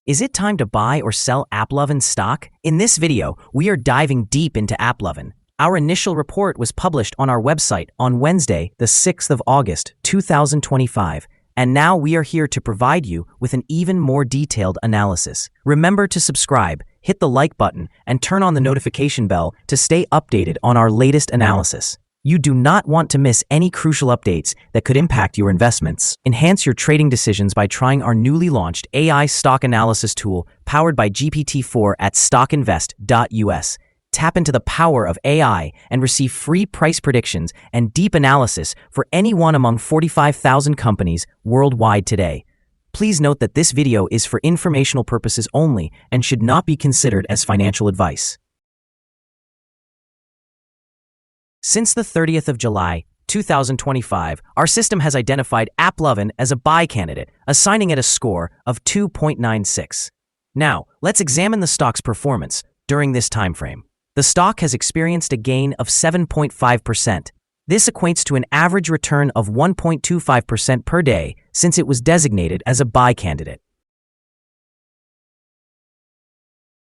Is it time to buy or sell AppLovin stock? In this video, we are diving deep into AppLovin. Our initial report was published on our website on Wednesday, the 6th of August, 2025, and now we are here to provide you with an even more detailed analysis. Remember to subscribe, hit the like button, and turn on the notification bell to stay updated on our latest analysis. You do not want to miss any crucial updates that could impact your investments. Enhance your trading decisions by trying our newly launched AI stock analysis tool powered by GPT-4 at StockInvest.us. Tap into the power of AI and receive free price predictions and deep analysis for any one among 45,000 companies worldwide today. Please note that this video is for informational purposes only and should not be considered as financial advice. Since the 30th of July, 2025, our system has identified AppLovin as a buy candidate, assigning it a score of 2.96. Now, let's examine the stock's performance during this time frame. The stock has experienced a gain of 7.5%. This equates to an average return of 1.25% per day since it was designated as a buy candidate.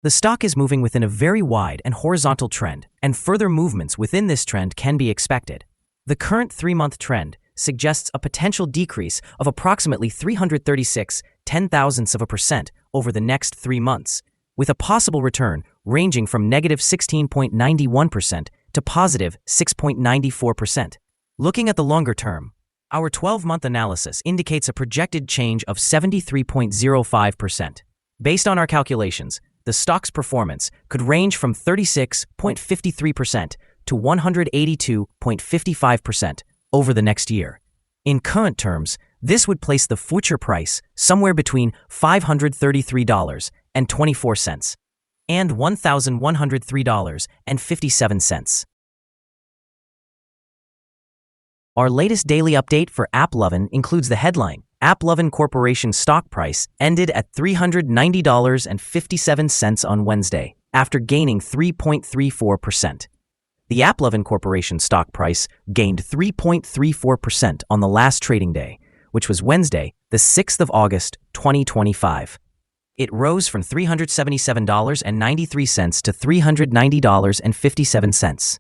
The stock is moving within a very wide and horizontal trend, and further movements within this trend can be expected. The current 3-month trend suggests a potential decrease of approximately 336/10,000% over the next 3 months, with a possible return ranging from negative 16.91% to positive 6.94%. Looking at the longer term, our 12-month analysis indicates a projected change of 73.05%. Based on our calculations, the stock's performance could range from 36.53% to 182.55% over the next year. In current terms, this would place the future price somewhere between $533.24 and $1,103.57. Our latest daily update for AppLovin includes the headline: AppLovin Corporation stock price ended at $390.57 on Wednesday, after gaining 3.34%. The AppLovin Corporation stock price gained 3.34% on the last trading day, which was Wednesday, the 6th of August, 2025. It rose from $377.93 to $390.57.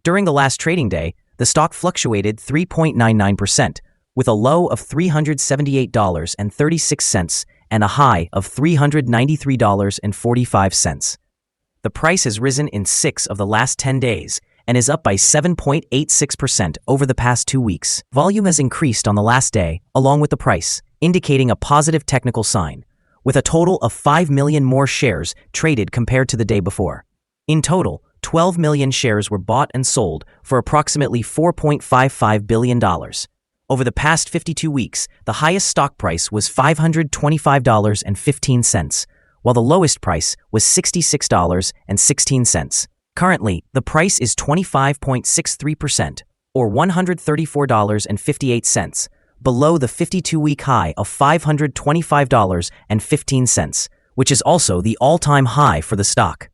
During the last trading day, the stock fluctuated 3.99%, with a low of $378.36 and a high of $393.45. The price has risen in 6 of the last 10 days and is up by 7.86% over the past 2 weeks. Volume has increased on the last day, along with the price, indicating a positive technical sign, with a total of 5 million more shares traded compared to the day before. In total, 12 million shares were bought and sold for approximately $4.55 billion. Over the past 52 weeks, the highest stock price was $525.15, while the lowest price was $66.16. Currently, the price is 25.63%, or $134.58, below the 52-week high of $525.15, which is also the all-time high for the stock.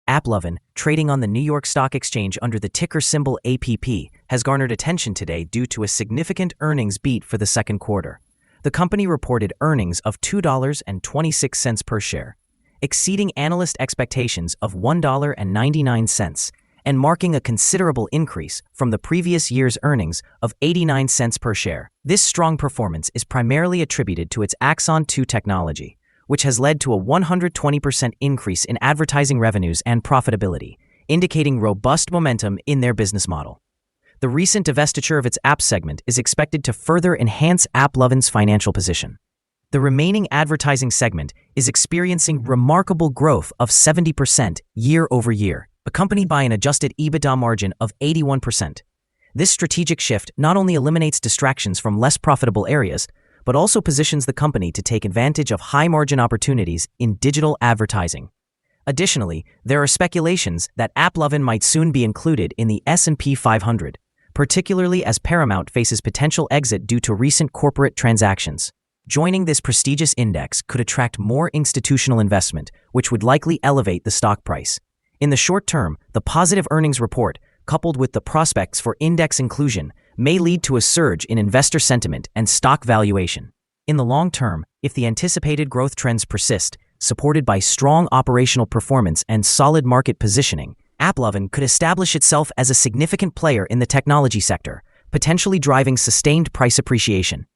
AppLovin, trading on the New York Stock Exchange under the ticker symbol APP, has garnered attention today due to a significant earnings beat for the second quarter. The company reported earnings of $2.26 per share, exceeding analyst expectations of $1.99 and marking a considerable increase from the previous year's earnings of 89 cents per share. This strong performance is primarily attributed to its Axon 2 technology, which has led to a 120% increase in advertising revenues and profitability, indicating robust momentum in their business model. The recent divestiture of its app segment is expected to further enhance AppLovin's financial position. The remaining advertising segment is experiencing remarkable growth of 70% year over year, accompanied by an adjusted EBITDA margin of 81%. This strategic shift not only eliminates distractions from less profitable areas, but also positions the company to take advantage of high-margin opportunities in digital advertising. Additionally, there are speculations that AppLovin might soon be included in the S&P 500, particularly as Paramount faces potential exit due to recent corporate transactions. Joining this prestigious index could attract more institutional investment, which would likely elevate the stock price. In the short term, the positive earnings report, coupled with the prospects for index inclusion, may lead to a surge in investor sentiment and stock valuation. In the long term, if the anticipated growth trends persist, supported by strong operational performance and solid market positioning, AppLovin could establish itself as a significant player in the technology sector, potentially driving sustained price appreciation.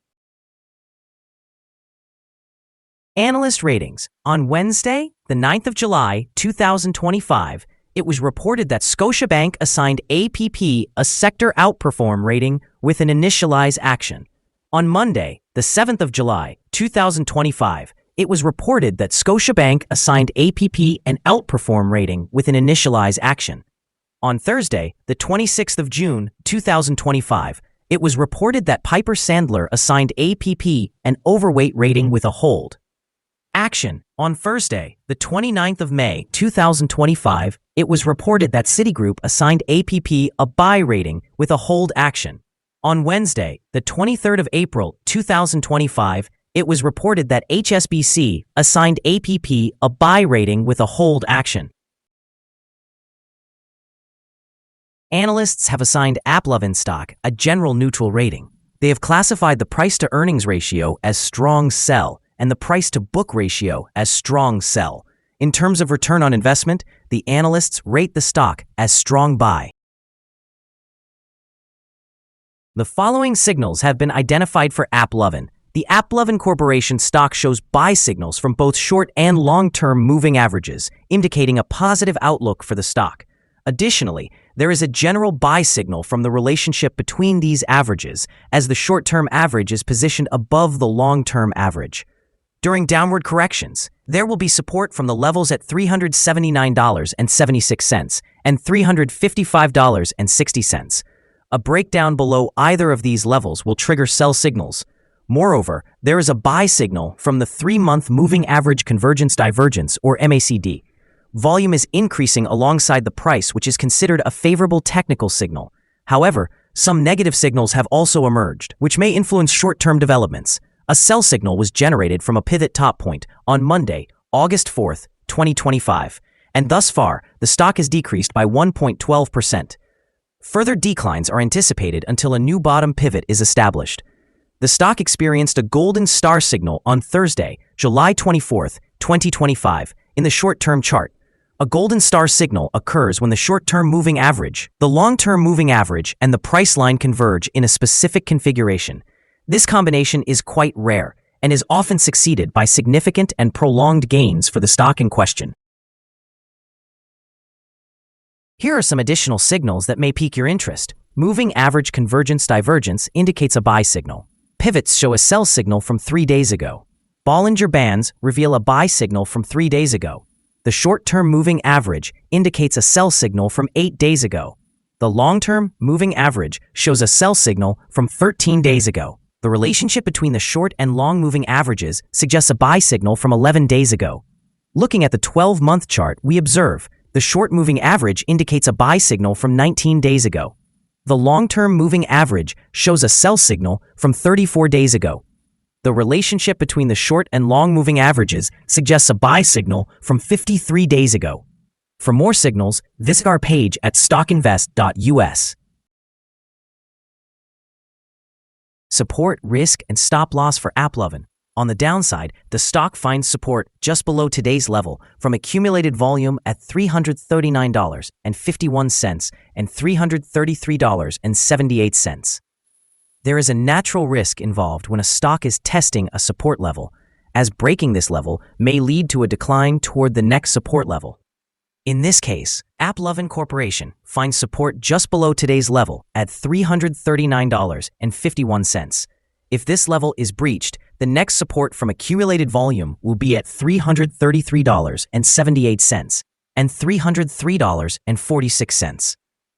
Analyst ratings. On Wednesday, the 9th of July, 2025, it was reported that Scotiabank assigned APP a sector outperform rating with an initialize action. On Monday, the 7th of July, 2025, it was reported that Scotiabank assigned APP an outperform rating with an initialize action. On Thursday, the 26th of June, 2025, it was reported that Piper Sandler assigned APP an overweight rating with a hold action. On Thursday, the 29th of May, 2025, it was reported that Citigroup assigned APP a buy rating with a hold action. On Wednesday, the 23rd of April, 2025, it was reported that HSBC assigned APP a buy rating with a hold action. Analysts have assigned AppLovin stock a general neutral rating. They have classified the price-to-earnings ratio as strong sell and the price-to-book ratio as strong sell. In terms of return on investment, the analysts rate the stock as strong buy. The following signals have been identified for AppLovin. The AppLovin Corporation stock shows buy signals from both short and long-term moving averages, indicating a positive outlook for the stock. Additionally, there is a general buy signal from the relationship between these averages, as the short-term average is positioned above the long-term average. During downward corrections, there will be support from the levels at $379.76 and $355.60. A breakdown below either of these levels will trigger sell signals. Moreover, there is a buy signal from the 3-month Moving Average Convergence Divergence, or MACD. Volume is increasing alongside the price, which is considered a favorable technical signal. However, some negative signals have also emerged, which may influence short-term developments. A sell signal was generated from a pivot top point on Monday, August 4, 2025, and thus far, the stock has decreased by 1.12%. Further declines are anticipated until a new bottom pivot is established. The stock experienced a golden star signal on Thursday, July 24, 2025, in the short-term chart. A golden star signal occurs when the short-term moving average, the long-term moving average, and the price line converge in a specific configuration. This combination is quite rare and is often succeeded by significant and prolonged gains for the stock in question. Here are some additional signals that may pique your interest. Moving Average Convergence Divergence indicates a buy signal. Pivots show a sell signal from 3 days ago. Bollinger Bands reveal a buy signal from 3 days ago. The short-term moving average indicates a sell signal from 8 days ago. The long-term moving average shows a sell signal from 13 days ago. The relationship between the short and long moving averages suggests a buy signal from 11 days ago. Looking at the 12-month chart, we observe the short moving average indicates a buy signal from 19 days ago. The long-term moving average shows a sell signal from 34 days ago. The relationship between the short and long moving averages suggests a buy signal from 53 days ago. For more signals, visit our page at StockInvest.us. Support, risk, and stop loss for AppLovin. On the downside, the stock finds support just below today's level from accumulated volume at $339.51 and $333.78. There is a natural risk involved when a stock is testing a support level, as breaking this level may lead to a decline toward the next support level. In this case, AppLovin Corporation finds support just below today's level at $339.51. If this level is breached, the next support from accumulated volume will be at $333.78 and $303.46.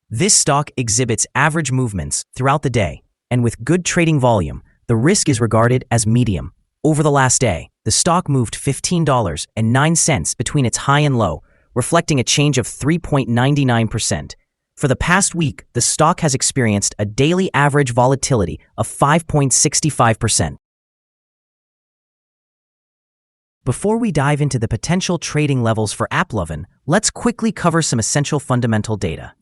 This stock exhibits average movements throughout the day, and with good trading volume, the risk is regarded as medium. Over the last day, the stock moved $15.09 between its high and low, reflecting a change of 3.99%. For the past week, the stock has experienced a daily average volatility of 5.65%. Before we dive into the potential trading levels for AppLovin, let's quickly cover some essential fundamental data.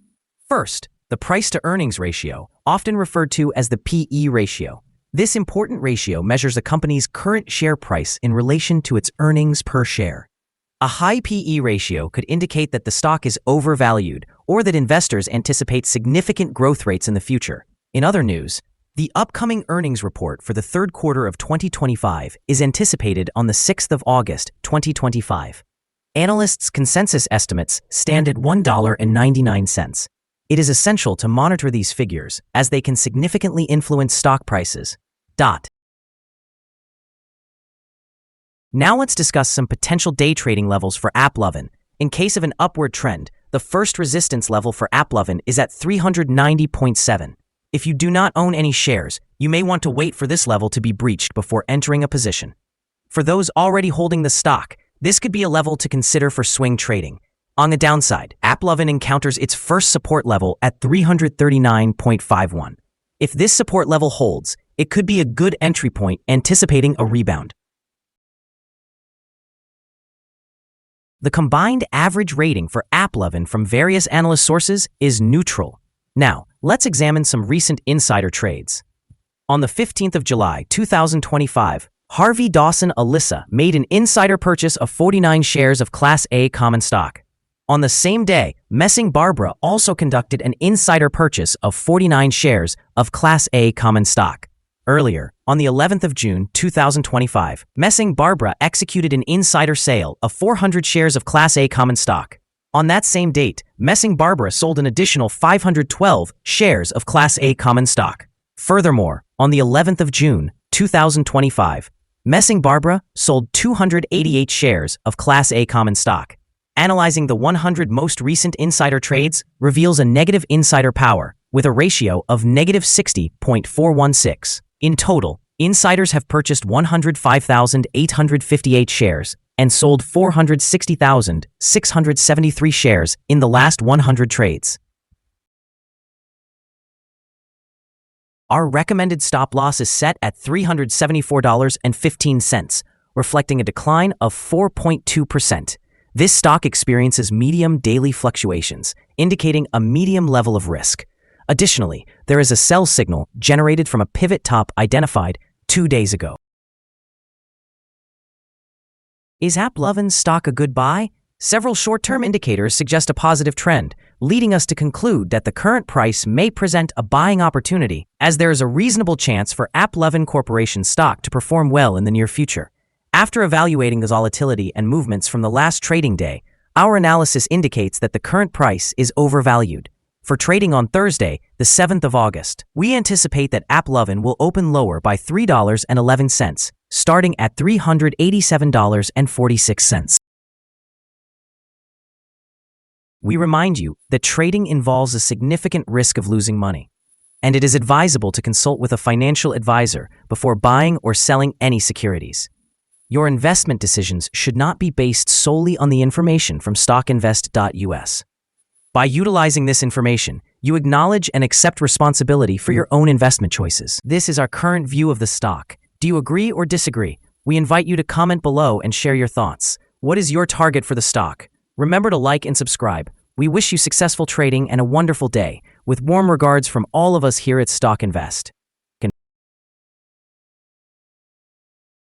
First, the price-to-earnings ratio, often referred to as the PE ratio. This important ratio measures a company's current share price in relation to its earnings per share. A high PE ratio could indicate that the stock is overvalued or that investors anticipate significant growth rates in the future. In other news, the upcoming earnings report for the third quarter of 2025 is anticipated on the 6th of August, 2025. Analysts' consensus estimates stand at $1.99. It is essential to monitor these figures as they can significantly influence stock prices. Now let's discuss some potential day trading levels for AppLovin. In case of an upward trend, the first resistance level for AppLovin is at 390.7. If you do not own any shares, you may want to wait for this level to be breached before entering a position. For those already holding the stock, this could be a level to consider for swing trading. On the downside, AppLovin encounters its first support level at 339.51. If this support level holds, it could be a good entry point anticipating a rebound. The combined average rating for AppLovin from various analyst sources is neutral. Now, let's examine some recent insider trades. On the 15th of July, 2025, Harvey Dawson Alyssa made an insider purchase of 49 shares of Class A common stock. On the same day, Messing Barbara also conducted an insider purchase of 49 shares of Class A common stock. Earlier, on the 11th of June, 2025, Messing Barbara executed an insider sale of 400 shares of Class A common stock. On that same date, Messing Barbara sold an additional 512 shares of Class A common stock. Furthermore, on the 11th of June, 2025, Messing Barbara sold 288 shares of Class A common stock. Analyzing the 100 most recent insider trades reveals a negative insider power with a ratio of negative 60.416. In total, insiders have purchased 105,858 shares and sold 460,673 shares in the last 100 trades. Our recommended stop loss is set at $374.15, reflecting a decline of 4.2%. This stock experiences medium daily fluctuations, indicating a medium level of risk. Additionally, there is a sell signal generated from a pivot top identified 2 days ago. Is AppLovin's stock a good buy? Several short-term indicators suggest a positive trend, leading us to conclude that the current price may present a buying opportunity, as there is a reasonable chance for AppLovin Corporation stock to perform well in the near future. After evaluating the volatility and movements from the last trading day, our analysis indicates that the current price is overvalued. For trading on Thursday, the 7th of August, we anticipate that AppLovin will open lower by $3.11, starting at $387.46. We remind you that trading involves a significant risk of losing money, and it is advisable to consult with a financial advisor before buying or selling any securities. Your investment decisions should not be based solely on the information from StockInvest.us. By utilizing this information, you acknowledge and accept responsibility for your own investment choices. This is our current view of the stock. Do you agree or disagree? We invite you to comment below and share your thoughts. What is your target for the stock? Remember to like and subscribe. We wish you successful trading and a wonderful day. With warm regards from all of us here at Stock Invest.